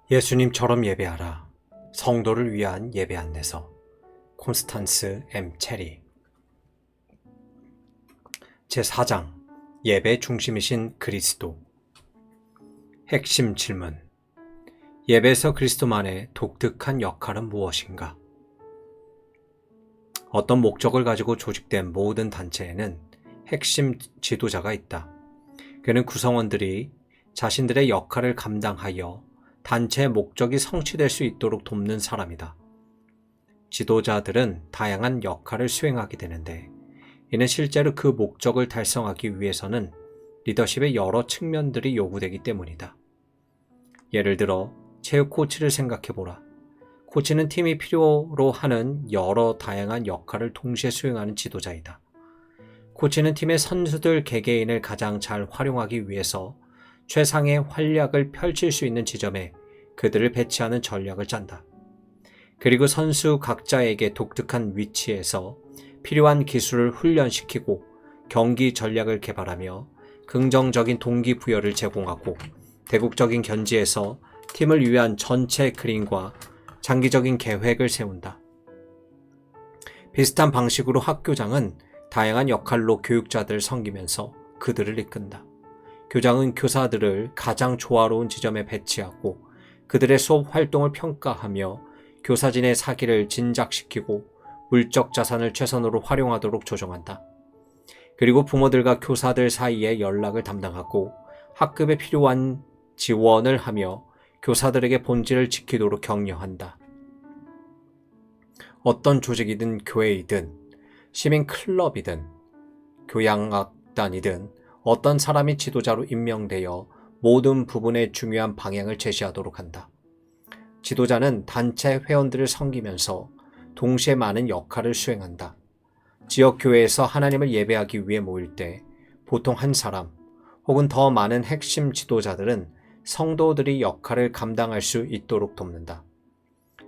예수님처럼 예배하라. 성도를 위한 예배 안내서. 콘스탄스 M. 체리. 제4장 예배 중심이신 그리스도. 핵심 질문. 예배에서 그리스도만의 독특한 역할은 무엇인가? 어떤 목적을 가지고 조직된 모든 단체에는 핵심 지도자가 있다. 그는 구성원들이 자신들의 역할을 감당하여 단체의 목적이 성취될 수 있도록 돕는 사람이다. 지도자들은 다양한 역할을 수행하게 되는데, 이는 실제로 그 목적을 달성하기 위해서는 리더십의 여러 측면들이 요구되기 때문이다. 예를 들어 체육 코치를 생각해보라. 코치는 팀이 필요로 하는 여러 다양한 역할을 동시에 수행하는 지도자이다. 코치는 팀의 선수들 개개인을 가장 잘 활용하기 위해서 최상의 활약을 펼칠 수 있는 지점에 그들을 배치하는 전략을 짠다. 그리고 선수 각자에게 독특한 위치에서 필요한 기술을 훈련시키고 경기 전략을 개발하며 긍정적인 동기부여를 제공하고 대국적인 견지에서 팀을 위한 전체 그림과 장기적인 계획을 세운다. 비슷한 방식으로 학교장은 다양한 역할로 교육자들을 섬기면서 그들을 이끈다. 교장은 교사들을 가장 조화로운 지점에 배치하고 그들의 수업 활동을 평가하며 교사진의 사기를 진작시키고 물적 자산을 최선으로 활용하도록 조정한다. 그리고 부모들과 교사들 사이의 연락을 담당하고 학급에 필요한 지원을 하며 교사들에게 본질을 지키도록 격려한다. 어떤 조직이든 교회이든 시민 클럽이든 교양악단이든 어떤 사람이 지도자로 임명되어 모든 부분의 중요한 방향을 제시하도록 한다. 지도자는 단체 회원들을 섬기면서 동시에 많은 역할을 수행한다. 지역교회에서 하나님을 예배하기 위해 모일 때 보통 한 사람 혹은 더 많은 핵심 지도자들은 성도들이 역할을 감당할 수 있도록 돕는다.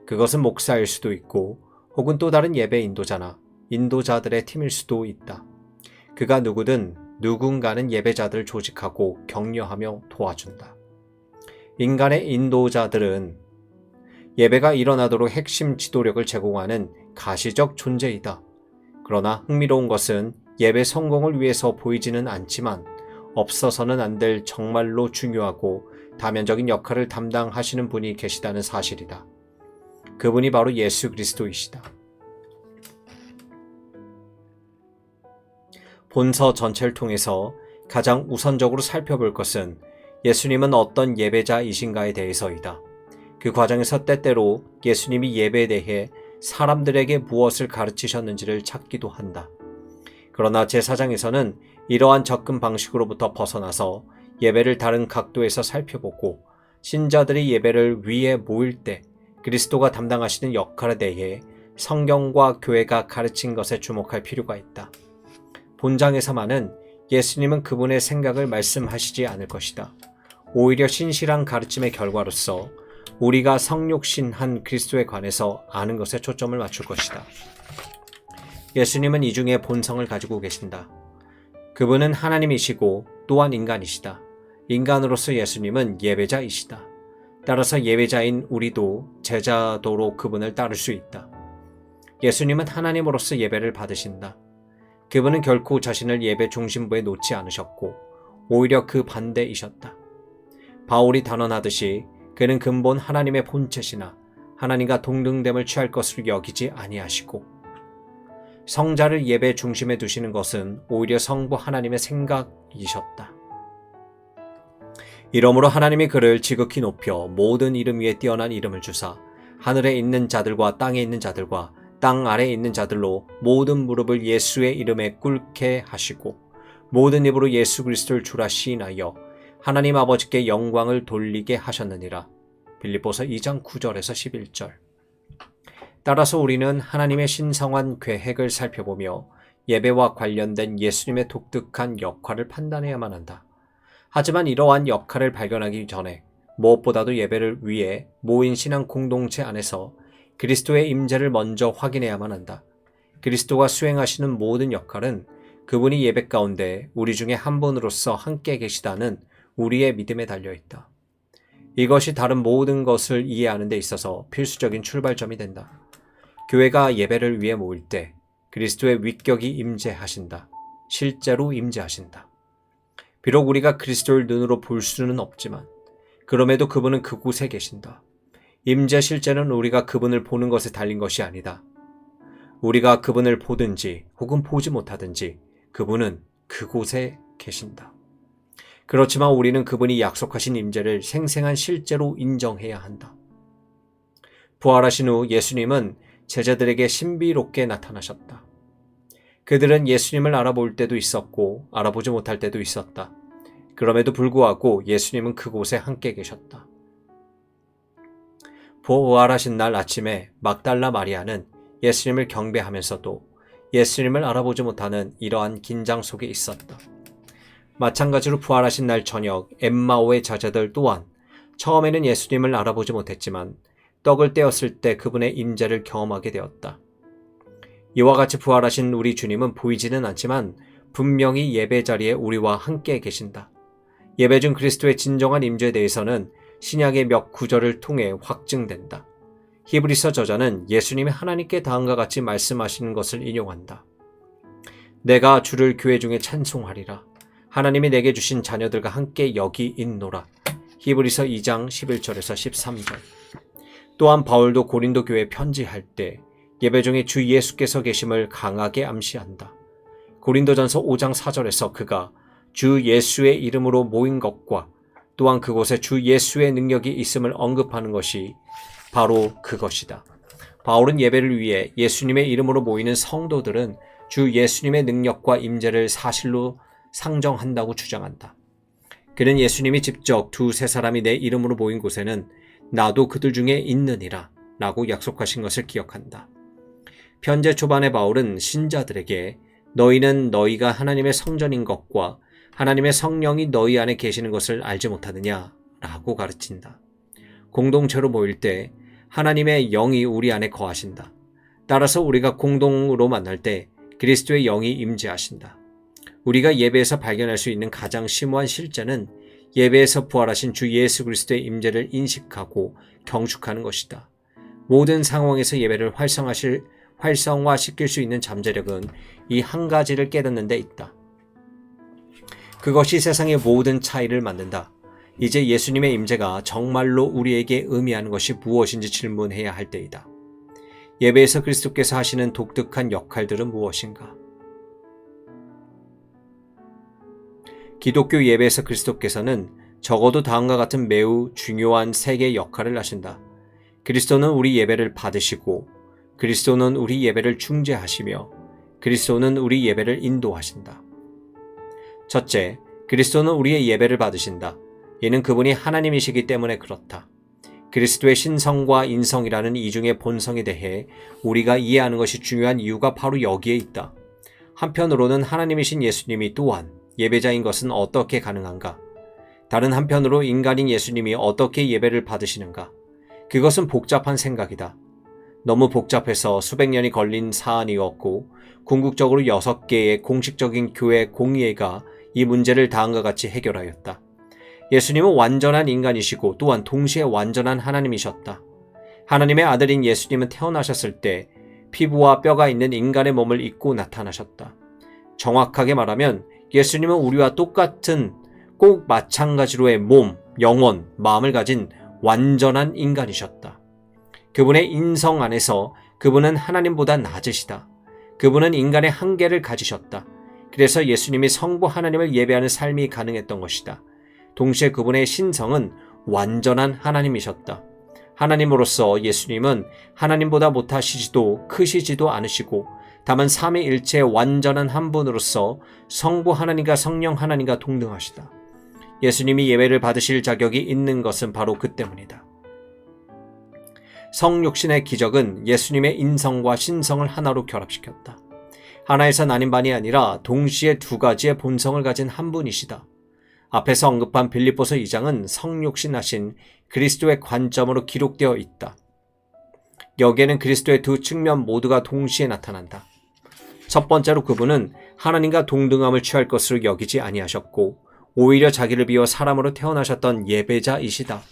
그것은 목사일 수도 있고 혹은 또 다른 예배 인도자나 인도자들의 팀일 수도 있다. 그가 누구든 누군가는 예배자들을 조직하고 격려하며 도와준다. 인간의 인도자들은 예배가 일어나도록 핵심 지도력을 제공하는 가시적 존재이다. 그러나 흥미로운 것은 예배 성공을 위해서 보이지는 않지만 없어서는 안 될 정말로 중요하고 다면적인 역할을 담당하시는 분이 계시다는 사실이다. 그분이 바로 예수 그리스도이시다. 본서 전체를 통해서 가장 우선적으로 살펴볼 것은 예수님은 어떤 예배자이신가에 대해서이다. 그 과정에서 때때로 예수님이 예배에 대해 사람들에게 무엇을 가르치셨는지를 찾기도 한다. 그러나 제4장에서는 이러한 접근 방식으로부터 벗어나서 예배를 다른 각도에서 살펴보고 신자들이 예배를 위해 모일 때 그리스도가 담당하시는 역할에 대해 성경과 교회가 가르친 것에 주목할 필요가 있다. 본장에서만은 예수님은 그분의 생각을 말씀하시지 않을 것이다. 오히려 신실한 가르침의 결과로서 우리가 성육신한 그리스도에 관해서 아는 것에 초점을 맞출 것이다. 예수님은 이 중에 본성을 가지고 계신다. 그분은 하나님이시고 또한 인간이시다. 인간으로서 예수님은 예배자이시다. 따라서 예배자인 우리도 제자도로 그분을 따를 수 있다. 예수님은 하나님으로서 예배를 받으신다. 그분은 결코 자신을 예배 중심부에 놓지 않으셨고 오히려 그 반대이셨다. 바울이 단언하듯이 그는 근본 하나님의 본체시나 하나님과 동등됨을 취할 것으로 여기지 아니하시고 성자를 예배 중심에 두시는 것은 오히려 성부 하나님의 생각이셨다. 이러므로 하나님이 그를 지극히 높여 모든 이름 위에 뛰어난 이름을 주사 하늘에 있는 자들과 땅에 있는 자들과 땅 아래에 있는 자들로 모든 무릎을 예수의 이름에 꿇게 하시고 모든 입으로 예수 그리스도를 주라 시인하여 하나님 아버지께 영광을 돌리게 하셨느니라. 빌립보서 2장 9절에서 11절. 따라서 우리는 하나님의 신성한 계획을 살펴보며 예배와 관련된 예수님의 독특한 역할을 판단해야만 한다. 하지만 이러한 역할을 발견하기 전에 무엇보다도 예배를 위해 모인 신앙 공동체 안에서 그리스도의 임재를 먼저 확인해야만 한다. 그리스도가 수행하시는 모든 역할은 그분이 예배 가운데 우리 중에 한 분으로서 함께 계시다는 우리의 믿음에 달려있다. 이것이 다른 모든 것을 이해하는 데 있어서 필수적인 출발점이 된다. 교회가 예배를 위해 모일 때 그리스도의 위격이 임재하신다. 실제로 임재하신다. 비록 우리가 그리스도를 눈으로 볼 수는 없지만 그럼에도 그분은 그곳에 계신다. 임재 실제는 우리가 그분을 보는 것에 달린 것이 아니다. 우리가 그분을 보든지 혹은 보지 못하든지 그분은 그곳에 계신다. 그렇지만 우리는 그분이 약속하신 임재를 생생한 실제로 인정해야 한다. 부활하신 후 예수님은 제자들에게 신비롭게 나타나셨다. 그들은 예수님을 알아볼 때도 있었고 알아보지 못할 때도 있었다. 그럼에도 불구하고 예수님은 그곳에 함께 계셨다. 부활하신 날 아침에 막달라 마리아는 예수님을 경배하면서도 예수님을 알아보지 못하는 이러한 긴장 속에 있었다. 마찬가지로 부활하신 날 저녁 엠마오의 제자들 또한 처음에는 예수님을 알아보지 못했지만 떡을 떼었을 때 그분의 임재를 경험하게 되었다. 이와 같이 부활하신 우리 주님은 보이지는 않지만 분명히 예배 자리에 우리와 함께 계신다. 예배 중 그리스도의 진정한 임재에 대해서는 신약의 몇 구절을 통해 확증된다. 히브리서 저자는 예수님이 하나님께 다음과 같이 말씀하시는 것을 인용한다. 내가 주를 교회 중에 찬송하리라. 하나님이 내게 주신 자녀들과 함께 여기 있노라. 히브리서 2장 11절에서 13절. 또한 바울도 고린도 교회에 편지할 때 예배 중에 주 예수께서 계심을 강하게 암시한다. 고린도전서 5장 4절에서 그가 주 예수의 이름으로 모인 것과 또한 그곳에 주 예수의 능력이 있음을 언급하는 것이 바로 그것이다. 바울은 예배를 위해 예수님의 이름으로 모이는 성도들은 주 예수님의 능력과 임재를 사실로 상정한다고 주장한다. 그는 예수님이 직접 두세 사람이 내 이름으로 모인 곳에는 나도 그들 중에 있느니라 라고 약속하신 것을 기억한다. 편제 초반의 바울은 신자들에게 너희는 너희가 하나님의 성전인 것과 하나님의 성령이 너희 안에 계시는 것을 알지 못하느냐 라고 가르친다. 공동체로 모일 때 하나님의 영이 우리 안에 거하신다. 따라서 우리가 공동으로 만날 때 그리스도의 영이 임재하신다. 우리가 예배에서 발견할 수 있는 가장 심오한 실제는 예배에서 부활하신 주 예수 그리스도의 임재를 인식하고 경축하는 것이다. 모든 상황에서 예배를 활성화시킬 수 있는 잠재력은 이 한 가지를 깨닫는 데 있다. 그것이 세상의 모든 차이를 만든다. 이제 예수님의 임재가 정말로 우리에게 의미하는 것이 무엇인지 질문해야 할 때이다. 예배에서 그리스도께서 하시는 독특한 역할들은 무엇인가? 기독교 예배에서 그리스도께서는 적어도 다음과 같은 매우 중요한 세 개의 역할을 하신다. 그리스도는 우리 예배를 받으시고, 그리스도는 우리 예배를 중재하시며, 그리스도는 우리 예배를 인도하신다. 첫째, 그리스도는 우리의 예배를 받으신다. 이는 그분이 하나님이시기 때문에 그렇다. 그리스도의 신성과 인성이라는 이중의 본성에 대해 우리가 이해하는 것이 중요한 이유가 바로 여기에 있다. 한편으로는 하나님이신 예수님이 또한 예배자인 것은 어떻게 가능한가? 다른 한편으로 인간인 예수님이 어떻게 예배를 받으시는가? 그것은 복잡한 생각이다. 너무 복잡해서 수백 년이 걸린 사안이었고 궁극적으로 6개의 공식적인 교회 공의회가 이 문제를 다음과 같이 해결하였다. 예수님은 완전한 인간이시고 또한 동시에 완전한 하나님이셨다. 하나님의 아들인 예수님은 태어나셨을 때 피부와 뼈가 있는 인간의 몸을 입고 나타나셨다. 정확하게 말하면 예수님은 우리와 똑같은 꼭 마찬가지로의 몸, 영혼, 마음을 가진 완전한 인간이셨다. 그분의 인성 안에서 그분은 하나님보다 낮으시다. 그분은 인간의 한계를 가지셨다. 그래서 예수님이 성부 하나님을 예배하는 삶이 가능했던 것이다. 동시에 그분의 신성은 완전한 하나님이셨다. 하나님으로서 예수님은 하나님보다 못하시지도 크시지도 않으시고 다만 삼위일체의 완전한 한 분으로서 성부 하나님과 성령 하나님과 동등하시다. 예수님이 예배를 받으실 자격이 있는 것은 바로 그 때문이다. 성육신의 기적은 예수님의 인성과 신성을 하나로 결합시켰다. 하나에서 나뉜 반이 아니라 동시에 두 가지의 본성을 가진 한 분이시다. 앞에서 언급한 빌립보서 2장은 성육신하신 그리스도의 관점으로 기록되어 있다. 여기에는 그리스도의 두 측면 모두가 동시에 나타난다. 첫 번째로 그분은 하나님과 동등함을 취할 것으로 여기지 아니하셨고 오히려 자기를 비워 사람으로 태어나셨던 예배자이시다.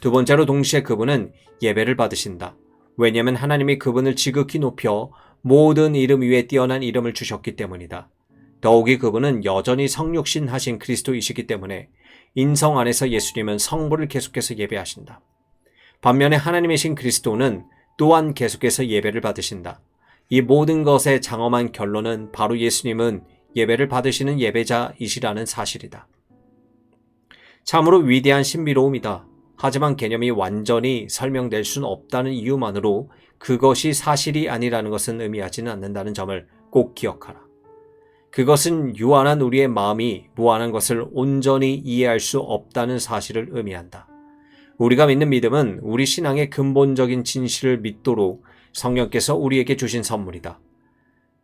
두 번째로 동시에 그분은 예배를 받으신다. 왜냐하면 하나님이 그분을 지극히 높여 모든 이름 위에 뛰어난 이름을 주셨기 때문이다. 더욱이 그분은 여전히 성육신 하신 그리스도이시기 때문에 인성 안에서 예수님은 성부를 계속해서 예배하신다. 반면에 하나님이신 그리스도는 또한 계속해서 예배를 받으신다. 이 모든 것의 장엄한 결론은 바로 예수님은 예배를 받으시는 예배자이시라는 사실이다. 참으로 위대한 신비로움이다. 하지만 개념이 완전히 설명될 수는 없다는 이유만으로 그것이 사실이 아니라는 것은 의미하지는 않는다는 점을 꼭 기억하라. 그것은 유한한 우리의 마음이 무한한 것을 온전히 이해할 수 없다는 사실을 의미한다. 우리가 믿는 믿음은 우리 신앙의 근본적인 진실을 믿도록 성령께서 우리에게 주신 선물이다.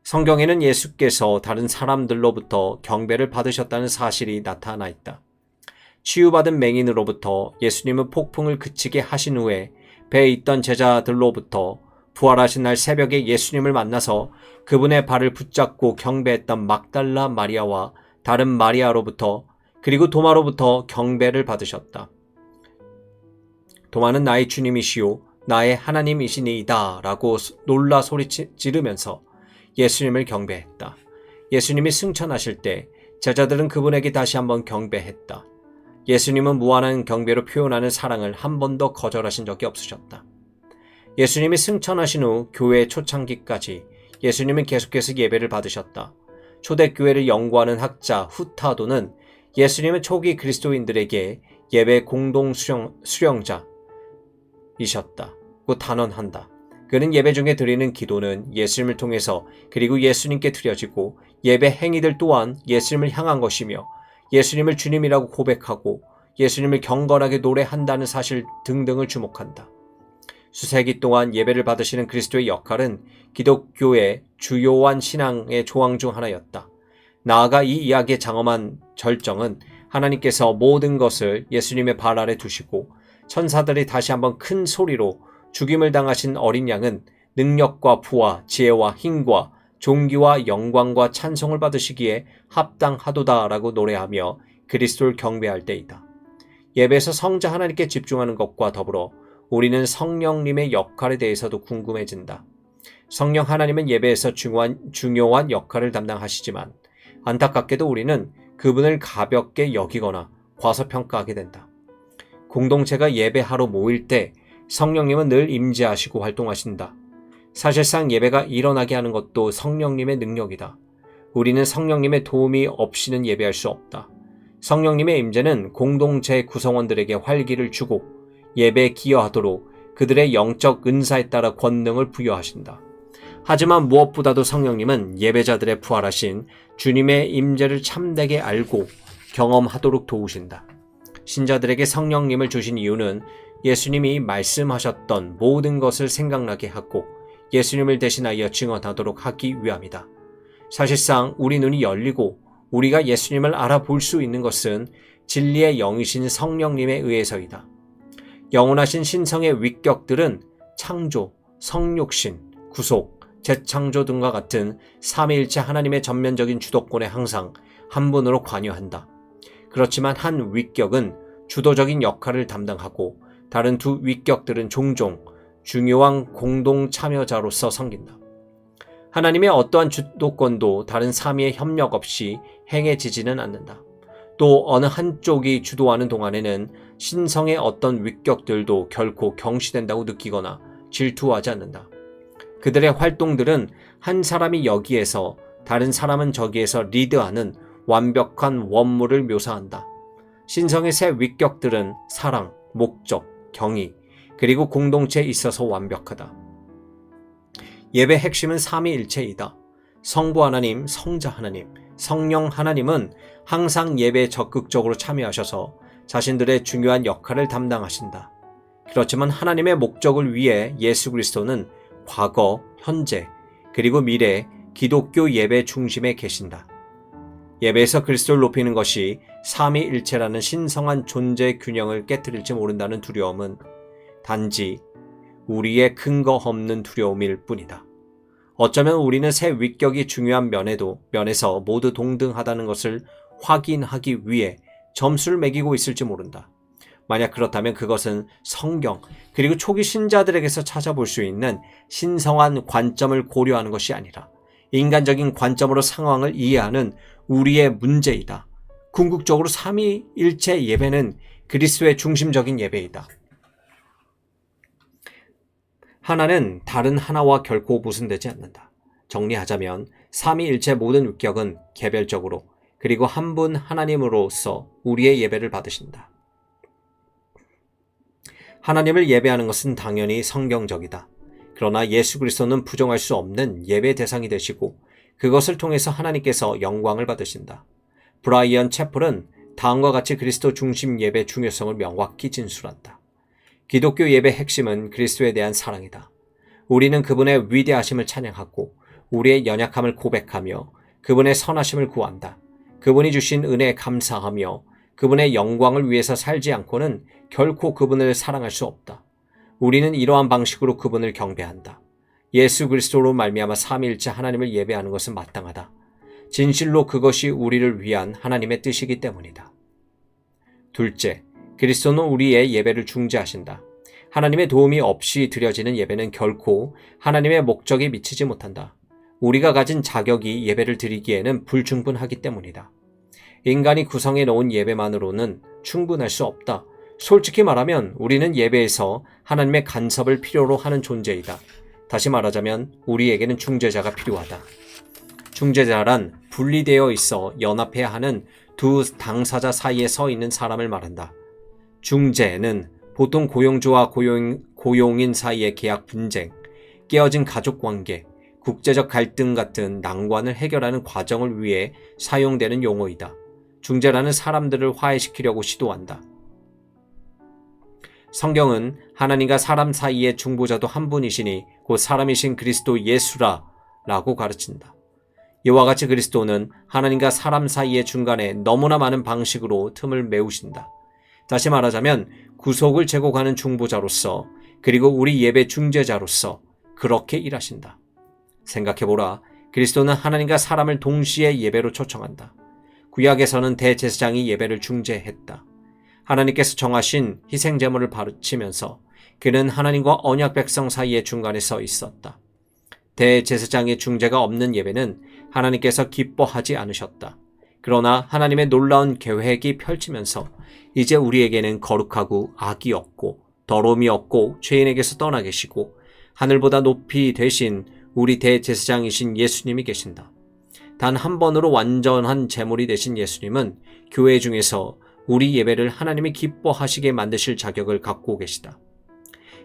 성경에는 예수께서 다른 사람들로부터 경배를 받으셨다는 사실이 나타나 있다. 치유받은 맹인으로부터 예수님은 폭풍을 그치게 하신 후에 배에 있던 제자들로부터 부활하신 날 새벽에 예수님을 만나서 그분의 발을 붙잡고 경배했던 막달라 마리아와 다른 마리아로부터 그리고 도마로부터 경배를 받으셨다. 도마는 나의 주님이시요 나의 하나님이시니이다 라고 놀라 소리 지르면서 예수님을 경배했다. 예수님이 승천하실 때 제자들은 그분에게 다시 한번 경배했다. 예수님은 무한한 경배로 표현하는 사랑을 한 번도 거절하신 적이 없으셨다. 예수님이 승천하신 후 교회 초창기까지 예수님은 계속해서 예배를 받으셨다. 초대교회를 연구하는 학자 후타도는 예수님은 초기 그리스도인들에게 예배 공동 수령자이셨다고 단언한다. 그는 예배 중에 드리는 기도는 예수님을 통해서 그리고 예수님께 드려지고 예배 행위들 또한 예수님을 향한 것이며 예수님을 주님이라고 고백하고 예수님을 경건하게 노래한다는 사실 등등을 주목한다. 수세기 동안 예배를 받으시는 그리스도의 역할은 기독교의 주요한 신앙의 조항 중 하나였다. 나아가 이 이야기의 장엄한 절정은 하나님께서 모든 것을 예수님의 발 아래 두시고 천사들이 다시 한번 큰 소리로 죽임을 당하신 어린 양은 능력과 부와 지혜와 힘과 존귀와 영광과 찬송을 받으시기에 합당하도다라고 노래하며 그리스도를 경배할 때이다. 예배에서 성자 하나님께 집중하는 것과 더불어 우리는 성령님의 역할에 대해서도 궁금해진다. 성령 하나님은 예배에서 중요한 역할을 담당하시지만 안타깝게도 우리는 그분을 가볍게 여기거나 과소평가하게 된다. 공동체가 예배하러 모일 때 성령님은 늘 임재하시고 활동하신다. 사실상 예배가 일어나게 하는 것도 성령님의 능력이다. 우리는 성령님의 도움이 없이는 예배할 수 없다. 성령님의 임재는 공동체 구성원들에게 활기를 주고 예배에 기여하도록 그들의 영적 은사에 따라 권능을 부여하신다. 하지만 무엇보다도 성령님은 예배자들의 부활하신 주님의 임재를 참되게 알고 경험하도록 도우신다. 신자들에게 성령님을 주신 이유는 예수님이 말씀하셨던 모든 것을 생각나게 하고 예수님을 대신하여 증언하도록 하기 위함이다. 사실상 우리 눈이 열리고 우리가 예수님을 알아볼 수 있는 것은 진리의 영이신 성령님에 의해서이다. 영원하신 신성의 위격들은 창조, 성육신, 구속, 재창조 등과 같은 삼위일체 하나님의 전면적인 주도권에 항상 한 분으로 관여한다. 그렇지만 한 위격은 주도적인 역할을 담당하고 다른 두 위격들은 종종 중요한 공동 참여자로서 섬긴다. 하나님의 어떠한 주도권도 다른 삼위의 협력 없이 행해지지는 않는다. 또 어느 한쪽이 주도하는 동안에는 신성의 어떤 위격들도 결코 경시된다고 느끼거나 질투하지 않는다. 그들의 활동들은 한 사람이 여기에서 다른 사람은 저기에서 리드하는 완벽한 원물을 묘사한다. 신성의 세 위격들은 사랑, 목적, 경의, 그리고 공동체에 있어서 완벽하다. 예배 핵심은 삼위일체이다. 성부 하나님, 성자 하나님, 성령 하나님은 항상 예배에 적극적으로 참여하셔서 자신들의 중요한 역할을 담당하신다. 그렇지만 하나님의 목적을 위해 예수 그리스도는 과거, 현재, 그리고 미래 기독교 예배 중심에 계신다. 예배에서 그리스도를 높이는 것이 삼위일체라는 신성한 존재 균형을 깨뜨릴지 모른다는 두려움은 단지 우리의 근거 없는 두려움일 뿐이다. 어쩌면 우리는 새 위격이 중요한 면에서 모두 동등하다는 것을 확인하기 위해 점수를 매기고 있을지 모른다. 만약 그렇다면 그것은 성경 그리고 초기 신자들에게서 찾아볼 수 있는 신성한 관점을 고려하는 것이 아니라 인간적인 관점으로 상황을 이해하는 우리의 문제이다. 궁극적으로 삼위일체 예배는 그리스도의 중심적인 예배이다. 하나는 다른 하나와 결코 모순되지 않는다. 정리하자면 삼위일체 모든 위격은 개별적으로 그리고 한 분 하나님으로서 우리의 예배를 받으신다. 하나님을 예배하는 것은 당연히 성경적이다. 그러나 예수 그리스도는 부정할 수 없는 예배 대상이 되시고 그것을 통해서 하나님께서 영광을 받으신다. 브라이언 채플은 다음과 같이 그리스도 중심 예배 중요성을 명확히 진술한다. 기독교 예배의 핵심은 그리스도에 대한 사랑이다. 우리는 그분의 위대하심을 찬양하고 우리의 연약함을 고백하며 그분의 선하심을 구한다. 그분이 주신 은혜에 감사하며 그분의 영광을 위해서 살지 않고는 결코 그분을 사랑할 수 없다. 우리는 이러한 방식으로 그분을 경배한다. 예수 그리스도로 말미암아 삼위일체 하나님을 예배하는 것은 마땅하다. 진실로 그것이 우리를 위한 하나님의 뜻이기 때문이다. 둘째, 그리스도는 우리의 예배를 중재하신다. 하나님의 도움이 없이 드려지는 예배는 결코 하나님의 목적에 미치지 못한다. 우리가 가진 자격이 예배를 드리기에는 불충분하기 때문이다. 인간이 구성해 놓은 예배만으로는 충분할 수 없다. 솔직히 말하면 우리는 예배에서 하나님의 간섭을 필요로 하는 존재이다. 다시 말하자면 우리에게는 중재자가 필요하다. 중재자란 분리되어 있어 연합해야 하는 두 당사자 사이에 서 있는 사람을 말한다. 중재는 보통 고용주와 고용인 사이의 계약 분쟁, 깨어진 가족 관계, 국제적 갈등 같은 난관을 해결하는 과정을 위해 사용되는 용어이다. 중재라는 사람들을 화해시키려고 시도한다. 성경은 하나님과 사람 사이의 중보자도 한 분이시니 곧 사람이신 그리스도 예수라 라고 가르친다. 이와 같이 그리스도는 하나님과 사람 사이의 중간에 너무나 많은 방식으로 틈을 메우신다. 다시 말하자면 구속을 제공하는 중보자로서 그리고 우리 예배 중재자로서 그렇게 일하신다. 생각해보라. 그리스도는 하나님과 사람을 동시에 예배로 초청한다. 구약에서는 대제사장이 예배를 중재했다. 하나님께서 정하신 희생제물을 바치면서 그는 하나님과 언약 백성 사이의 중간에 서 있었다. 대제사장의 중재가 없는 예배는 하나님께서 기뻐하지 않으셨다. 그러나 하나님의 놀라운 계획이 펼치면서 이제 우리에게는 거룩하고 악이 없고 더러움이 없고 죄인에게서 떠나 계시고 하늘보다 높이 되신 우리 대제사장이신 예수님이 계신다. 단 한 번으로 완전한 제물이 되신 예수님은 교회 중에서 우리 예배를 하나님이 기뻐하시게 만드실 자격을 갖고 계시다.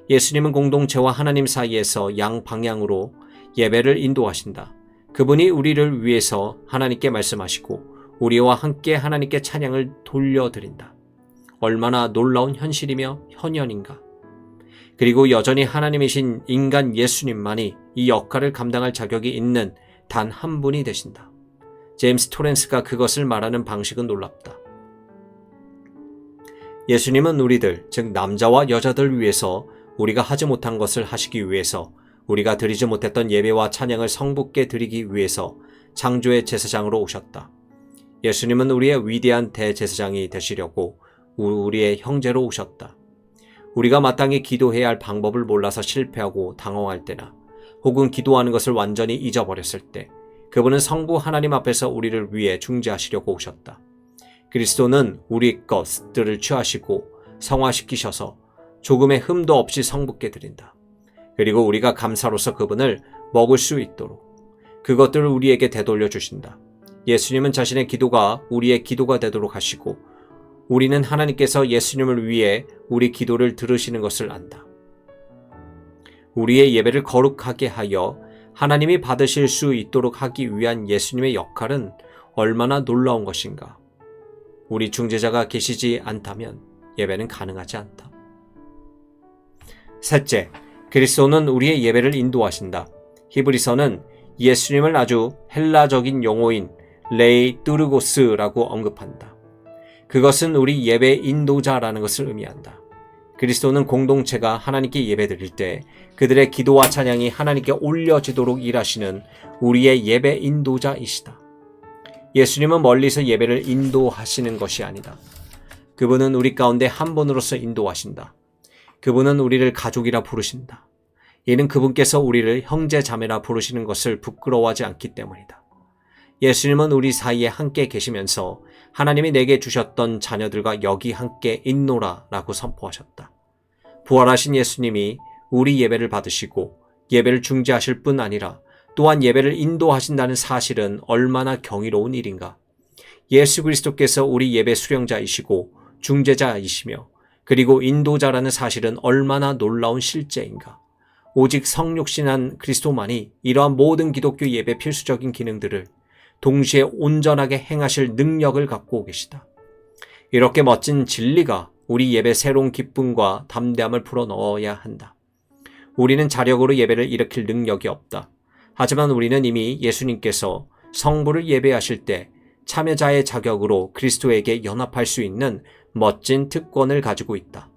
예수님은 공동체와 하나님 사이에서 양방향으로 예배를 인도하신다. 그분이 우리를 위해서 하나님께 말씀하시고 우리와 함께 하나님께 찬양을 돌려드린다. 얼마나 놀라운 현실이며 현현인가. 그리고 여전히 하나님이신 인간 예수님만이 이 역할을 감당할 자격이 있는 단 한 분이 되신다. 제임스 토렌스가 그것을 말하는 방식은 놀랍다. 예수님은 우리들, 즉 남자와 여자들 위해서 우리가 하지 못한 것을 하시기 위해서 우리가 드리지 못했던 예배와 찬양을 성부께 드리기 위해서 창조의 제사장으로 오셨다. 예수님은 우리의 위대한 대제사장이 되시려고 우리의 형제로 오셨다. 우리가 마땅히 기도해야 할 방법을 몰라서 실패하고 당황할 때나 혹은 기도하는 것을 완전히 잊어버렸을 때 그분은 성부 하나님 앞에서 우리를 위해 중재하시려고 오셨다. 그리스도는 우리 것들을 취하시고 성화시키셔서 조금의 흠도 없이 성부께 드린다. 그리고 우리가 감사로서 그분을 먹을 수 있도록 그것들을 우리에게 되돌려 주신다. 예수님은 자신의 기도가 우리의 기도가 되도록 하시고 우리는 하나님께서 예수님을 위해 우리 기도를 들으시는 것을 안다. 우리의 예배를 거룩하게 하여 하나님이 받으실 수 있도록 하기 위한 예수님의 역할은 얼마나 놀라운 것인가. 우리 중재자가 계시지 않다면 예배는 가능하지 않다. 셋째, 그리스도는 우리의 예배를 인도하신다. 히브리서는 예수님을 아주 헬라적인 용어인 레이뚜르고스라고 언급한다. 그것은 우리 예배 인도자라는 것을 의미한다. 그리스도는 공동체가 하나님께 예배드릴 때 그들의 기도와 찬양이 하나님께 올려지도록 일하시는 우리의 예배 인도자이시다. 예수님은 멀리서 예배를 인도하시는 것이 아니다. 그분은 우리 가운데 한 분으로서 인도하신다. 그분은 우리를 가족이라 부르신다. 이는 그분께서 우리를 형제 자매라 부르시는 것을 부끄러워하지 않기 때문이다. 예수님은 우리 사이에 함께 계시면서 하나님이 내게 주셨던 자녀들과 여기 함께 있노라 라고 선포하셨다. 부활하신 예수님이 우리 예배를 받으시고 예배를 중재하실 뿐 아니라 또한 예배를 인도하신다는 사실은 얼마나 경이로운 일인가. 예수 그리스도께서 우리 예배 수령자이시고 중재자이시며 그리고 인도자라는 사실은 얼마나 놀라운 실제인가. 오직 성육신한 그리스도만이 이러한 모든 기독교 예배 필수적인 기능들을 동시에 온전하게 행하실 능력을 갖고 계시다. 이렇게 멋진 진리가 우리 예배 새로운 기쁨과 담대함을 불어넣어야 한다. 우리는 자력으로 예배를 일으킬 능력이 없다. 하지만 우리는 이미 예수님께서 성부를 예배하실 때 참여자의 자격으로 그리스도에게 연합할 수 있는 멋진 특권을 가지고 있다.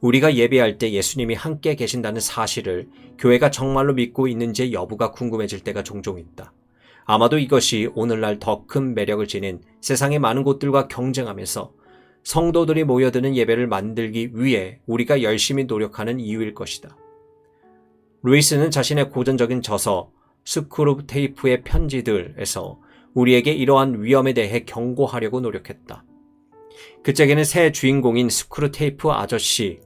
우리가 예배할 때 예수님이 함께 계신다는 사실을 교회가 정말로 믿고 있는지의 여부가 궁금해질 때가 종종 있다. 아마도 이것이 오늘날 더 큰 매력을 지닌 세상의 많은 곳들과 경쟁하면서 성도들이 모여드는 예배를 만들기 위해 우리가 열심히 노력하는 이유일 것이다. 루이스는 자신의 고전적인 저서 스크루테이프의 편지들에서 우리에게 이러한 위험에 대해 경고하려고 노력했다. 그 책에는 새 주인공인 스크루테이프 아저씨,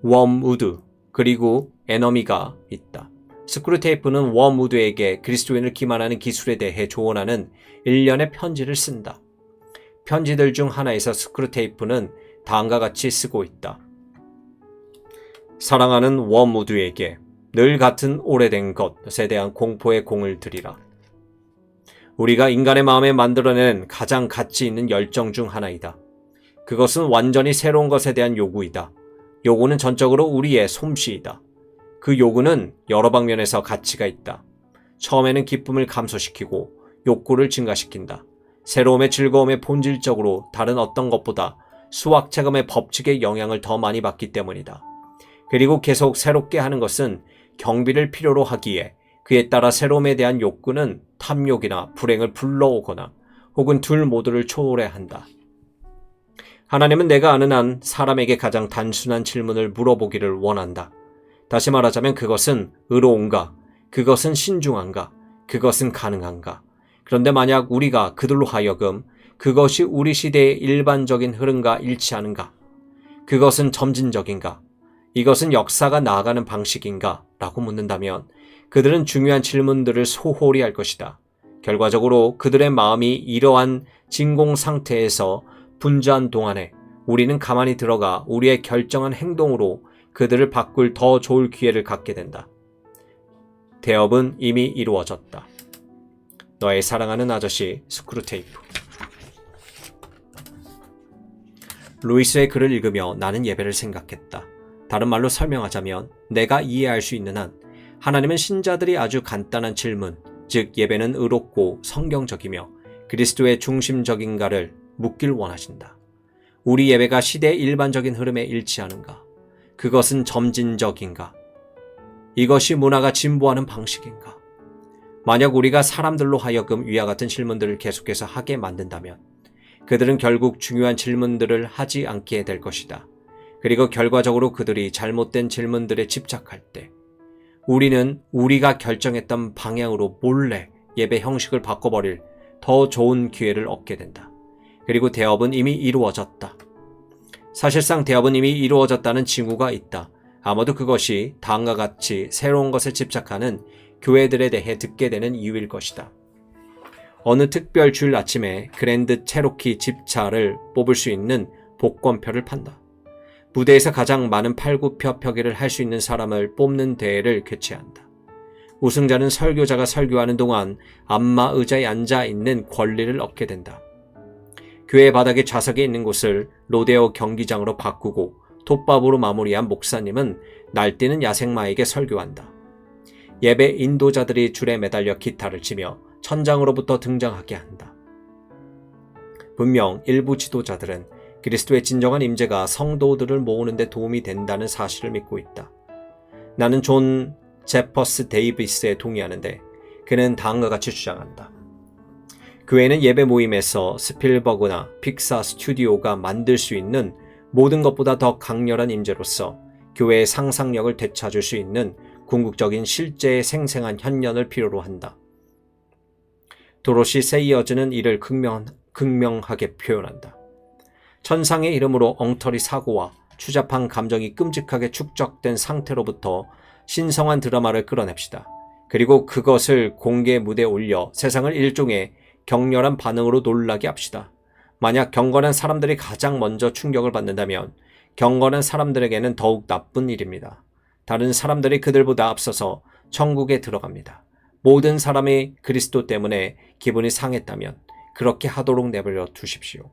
웜우드, 그리고 에너미가 있다. 스크루테이프는 웜우드에게 그리스도인을 기만하는 기술에 대해 조언하는 일련의 편지를 쓴다. 편지들 중 하나에서 스크루테이프는 다음과 같이 쓰고 있다. 사랑하는 웜우드에게 늘 같은 오래된 것에 대한 공포의 공을 드리라. 우리가 인간의 마음에 만들어낸 가장 가치 있는 열정 중 하나이다. 그것은 완전히 새로운 것에 대한 요구이다. 요구는 전적으로 우리의 솜씨이다. 그 요구는 여러 방면에서 가치가 있다. 처음에는 기쁨을 감소시키고 욕구를 증가시킨다. 새로움의 즐거움에 본질적으로 다른 어떤 것보다 수학 체감의 법칙의 영향을 더 많이 받기 때문이다. 그리고 계속 새롭게 하는 것은 경비를 필요로 하기에 그에 따라 새로움에 대한 욕구는 탐욕이나 불행을 불러오거나 혹은 둘 모두를 초월해한다. 하나님은 내가 아는 한 사람에게 가장 단순한 질문을 물어보기를 원한다. 다시 말하자면 그것은 의로운가? 그것은 신중한가? 그것은 가능한가? 그런데 만약 우리가 그들로 하여금 그것이 우리 시대의 일반적인 흐름과 일치하는가? 그것은 점진적인가? 이것은 역사가 나아가는 방식인가? 라고 묻는다면 그들은 중요한 질문들을 소홀히 할 것이다. 결과적으로 그들의 마음이 이러한 진공 상태에서 분주한 동안에 우리는 가만히 들어가 우리의 결정한 행동으로 그들을 바꿀 더 좋을 기회를 갖게 된다. 대업은 이미 이루어졌다. 너의 사랑하는 아저씨 스크루테이프. 루이스의 글을 읽으며 나는 예배를 생각했다. 다른 말로 설명하자면 내가 이해할 수 있는 한 하나님은 신자들이 아주 간단한 질문, 즉 예배는 의롭고 성경적이며 그리스도의 중심적인가를 묻길 원하신다. 우리 예배가 시대의 일반적인 흐름에 일치하는가? 그것은 점진적인가? 이것이 문화가 진보하는 방식인가? 만약 우리가 사람들로 하여금 위와 같은 질문들을 계속해서 하게 만든다면 그들은 결국 중요한 질문들을 하지 않게 될 것이다. 그리고 결과적으로 그들이 잘못된 질문들에 집착할 때 우리는 우리가 결정했던 방향으로 몰래 예배 형식을 바꿔버릴 더 좋은 기회를 얻게 된다. 그리고 대업은 이미 이루어졌다. 사실상 대업은 이미 이루어졌다는 징후가 있다. 아마도 그것이 다음과 같이 새로운 것에 집착하는 교회들에 대해 듣게 되는 이유일 것이다. 어느 특별 주일 아침에 그랜드 체로키 집차를 뽑을 수 있는 복권표를 판다. 무대에서 가장 많은 팔굽혀 펴기를 할 수 있는 사람을 뽑는 대회를 개최한다. 우승자는 설교자가 설교하는 동안 안마 의자에 앉아 있는 권리를 얻게 된다. 교회 바닥에 좌석에 있는 곳을 로데오 경기장으로 바꾸고 톱밥으로 마무리한 목사님은 날뛰는 야생마에게 설교한다. 예배 인도자들이 줄에 매달려 기타를 치며 천장으로부터 등장하게 한다. 분명 일부 지도자들은 그리스도의 진정한 임재가 성도들을 모으는 데 도움이 된다는 사실을 믿고 있다. 나는 존 제퍼스 데이비스에 동의하는데 그는 다음과 같이 주장한다. 교회는 예배 모임에서 스필버그나 픽사 스튜디오가 만들 수 있는 모든 것보다 더 강렬한 임재로서 교회의 상상력을 되찾을 수 있는 궁극적인 실제의 생생한 현년을 필요로 한다. 도로시 세이어즈는 이를 극명하게 표현한다. 천상의 이름으로 엉터리 사고와 추잡한 감정이 끔찍하게 축적된 상태로부터 신성한 드라마를 끌어냅시다. 그리고 그것을 공개 무대에 올려 세상을 일종의 격렬한 반응으로 놀라게 합시다. 만약 경건한 사람들이 가장 먼저 충격을 받는다면 경건한 사람들에게는 더욱 나쁜 일입니다. 다른 사람들이 그들보다 앞서서 천국에 들어갑니다. 모든 사람이 그리스도 때문에 기분이 상했다면 그렇게 하도록 내버려 두십시오.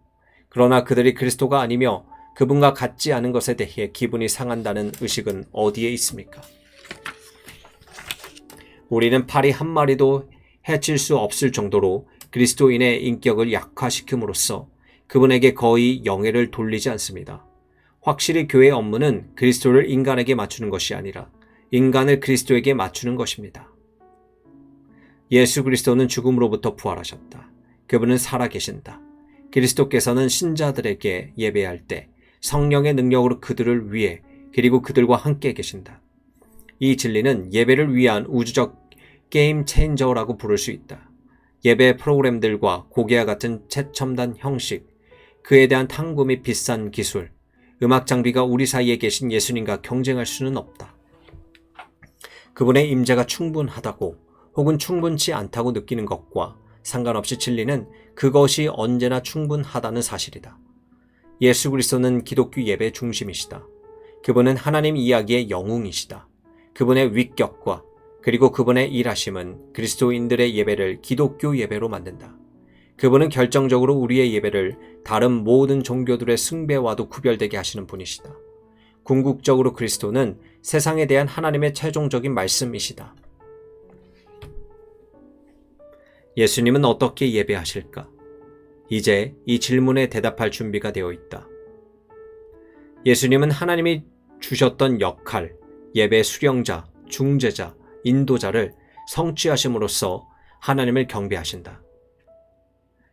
그러나 그들이 그리스도가 아니며 그분과 같지 않은 것에 대해 기분이 상한다는 의식은 어디에 있습니까? 우리는 파리 한 마리도 해칠 수 없을 정도로 그리스도인의 인격을 약화시킴으로써 그분에게 거의 영예를 돌리지 않습니다. 확실히 교회의 업무는 그리스도를 인간에게 맞추는 것이 아니라 인간을 그리스도에게 맞추는 것입니다. 예수 그리스도는 죽음으로부터 부활하셨다. 그분은 살아계신다. 그리스도께서는 신자들에게 예배할 때 성령의 능력으로 그들을 위해 그리고 그들과 함께 계신다. 이 진리는 예배를 위한 우주적 게임 체인저라고 부를 수 있다. 예배 프로그램들과 고개와 같은 최첨단 형식, 그에 대한 탐구 및 비싼 기술, 음악 장비가 우리 사이에 계신 예수님과 경쟁할 수는 없다. 그분의 임재가 충분하다고 혹은 충분치 않다고 느끼는 것과 상관없이 진리는 그것이 언제나 충분하다는 사실이다. 예수 그리스도는 기독교 예배의 중심이시다. 그분은 하나님 이야기의 영웅이시다. 그분의 위격과 그리고 그분의 일하심은 그리스도인들의 예배를 기독교 예배로 만든다. 그분은 결정적으로 우리의 예배를 다른 모든 종교들의 숭배와도 구별되게 하시는 분이시다. 궁극적으로 그리스도는 세상에 대한 하나님의 최종적인 말씀이시다. 예수님은 어떻게 예배하실까? 이제 이 질문에 대답할 준비가 되어 있다. 예수님은 하나님이 주셨던 역할, 예배 수령자, 중재자, 인도자를 성취하심으로써 하나님을 경배하신다.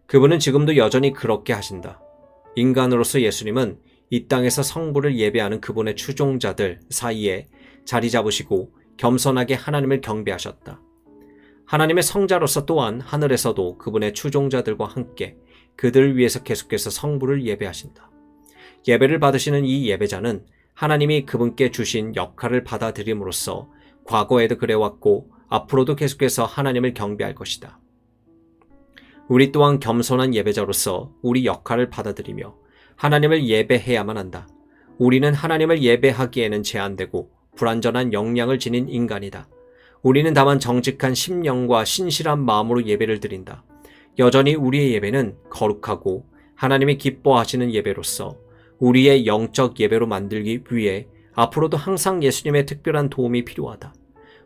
그분은 지금도 여전히 그렇게 하신다. 인간으로서 예수님은 이 땅에서 성부를 예배하는 그분의 추종자들 사이에 자리 잡으시고 겸손하게 하나님을 경배하셨다. 하나님의 성자로서 또한 하늘에서도 그분의 추종자들과 함께 그들을 위해서 계속해서 성부를 예배하신다. 예배를 받으시는 이 예배자는 하나님이 그분께 주신 역할을 받아들임으로써 과거에도 그래왔고 앞으로도 계속해서 하나님을 경배할 것이다. 우리 또한 겸손한 예배자로서 우리 역할을 받아들이며 하나님을 예배해야만 한다. 우리는 하나님을 예배하기에는 제한되고 불완전한 역량을 지닌 인간이다. 우리는 다만 정직한 심령과 신실한 마음으로 예배를 드린다. 여전히 우리의 예배는 거룩하고 하나님이 기뻐하시는 예배로서 우리의 영적 예배로 만들기 위해 앞으로도 항상 예수님의 특별한 도움이 필요하다.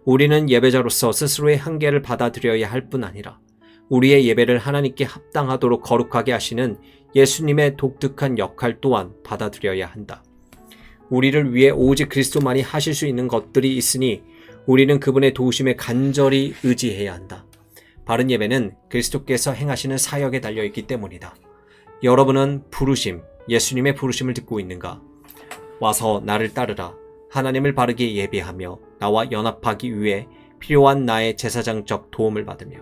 우리는 예배자로서 스스로의 한계를 받아들여야 할 뿐 아니라 우리의 예배를 하나님께 합당하도록 거룩하게 하시는 예수님의 독특한 역할 또한 받아들여야 한다. 우리를 위해 오직 그리스도만이 하실 수 있는 것들이 있으니 우리는 그분의 도우심에 간절히 의지해야 한다. 바른 예배는 그리스도께서 행하시는 사역에 달려있기 때문이다. 여러분은 부르심, 예수님의 부르심을 듣고 있는가? 와서 나를 따르라. 하나님을 바르게 예배하며 나와 연합하기 위해 필요한 나의 제사장적 도움을 받으며.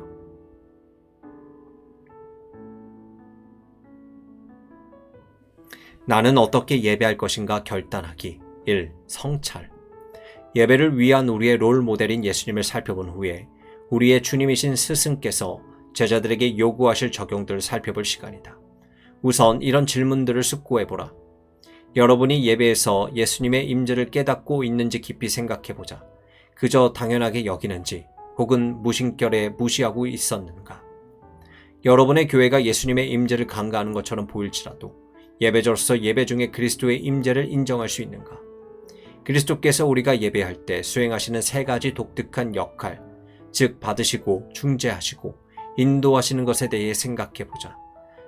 나는 어떻게 예배할 것인가 결단하기. 1. 성찰. 예배를 위한 우리의 롤 모델인 예수님을 살펴본 후에 우리의 주님이신 스승께서 제자들에게 요구하실 적용들을 살펴볼 시간이다. 우선 이런 질문들을 숙고해보라. 여러분이 예배에서 예수님의 임재를 깨닫고 있는지 깊이 생각해보자. 그저 당연하게 여기는지 혹은 무심결에 무시하고 있었는가? 여러분의 교회가 예수님의 임재를 간과하는 것처럼 보일지라도 예배자로서 예배 중에 그리스도의 임재를 인정할 수 있는가? 그리스도께서 우리가 예배할 때 수행하시는 세 가지 독특한 역할, 즉 받으시고 중재하시고 인도하시는 것에 대해 생각해보자.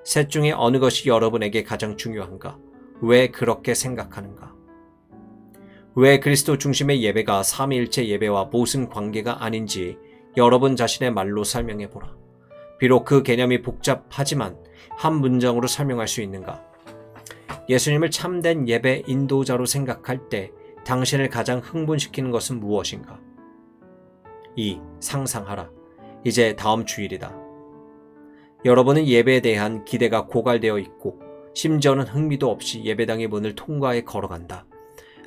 셋 중에 어느 것이 여러분에게 가장 중요한가? 왜 그렇게 생각하는가? 왜 그리스도 중심의 예배가 삼위일체 예배와 무슨 관계가 아닌지 여러분 자신의 말로 설명해보라. 비록 그 개념이 복잡하지만 한 문장으로 설명할 수 있는가? 예수님을 참된 예배 인도자로 생각할 때 당신을 가장 흥분시키는 것은 무엇인가? 2. 상상하라. 이제 다음 주일이다. 여러분은 예배에 대한 기대가 고갈되어 있고 심지어는 흥미도 없이 예배당의 문을 통과해 걸어간다.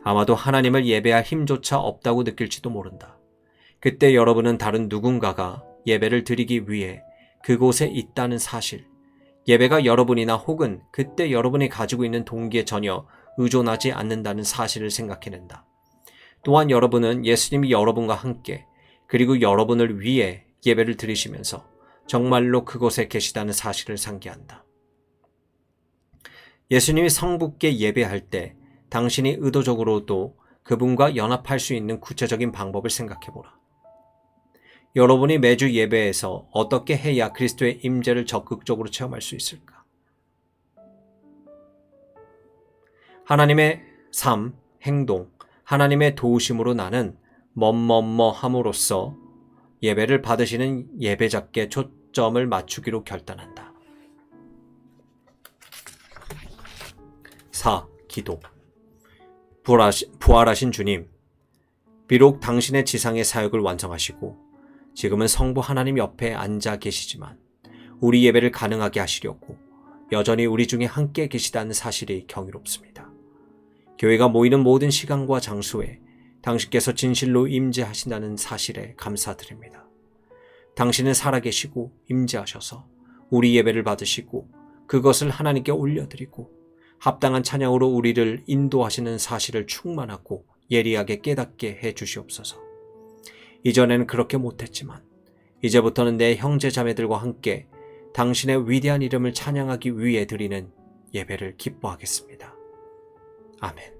아마도 하나님을 예배할 힘조차 없다고 느낄지도 모른다. 그때 여러분은 다른 누군가가 예배를 드리기 위해 그곳에 있다는 사실, 예배가 여러분이나 혹은 그때 여러분이 가지고 있는 동기에 전혀 의존하지 않는다는 사실을 생각해낸다. 또한 여러분은 예수님이 여러분과 함께 그리고 여러분을 위해 예배를 드리시면서 정말로 그곳에 계시다는 사실을 상기한다. 예수님이 성부께 예배할 때 당신이 의도적으로도 그분과 연합할 수 있는 구체적인 방법을 생각해보라. 여러분이 매주 예배에서 어떻게 해야 그리스도의 임재를 적극적으로 체험할 수 있을까? 하나님의 삶, 행동, 하나님의 도우심으로 나는 뭐뭐뭐 함으로써 예배를 받으시는 예배자께 초점을 맞추기로 결단한다. 4. 기도. 부활하신 주님, 비록 당신의 지상의 사역을 완성하시고 지금은 성부 하나님 옆에 앉아 계시지만 우리 예배를 가능하게 하시려고 여전히 우리 중에 함께 계시다는 사실이 경이롭습니다. 교회가 모이는 모든 시간과 장소에 당신께서 진실로 임재하신다는 사실에 감사드립니다. 당신은 살아계시고 임재하셔서 우리 예배를 받으시고 그것을 하나님께 올려드리고 합당한 찬양으로 우리를 인도하시는 사실을 충만하고 예리하게 깨닫게 해 주시옵소서. 이전에는 그렇게 못했지만 이제부터는 내 형제 자매들과 함께 당신의 위대한 이름을 찬양하기 위해 드리는 예배를 기뻐하겠습니다. 아멘.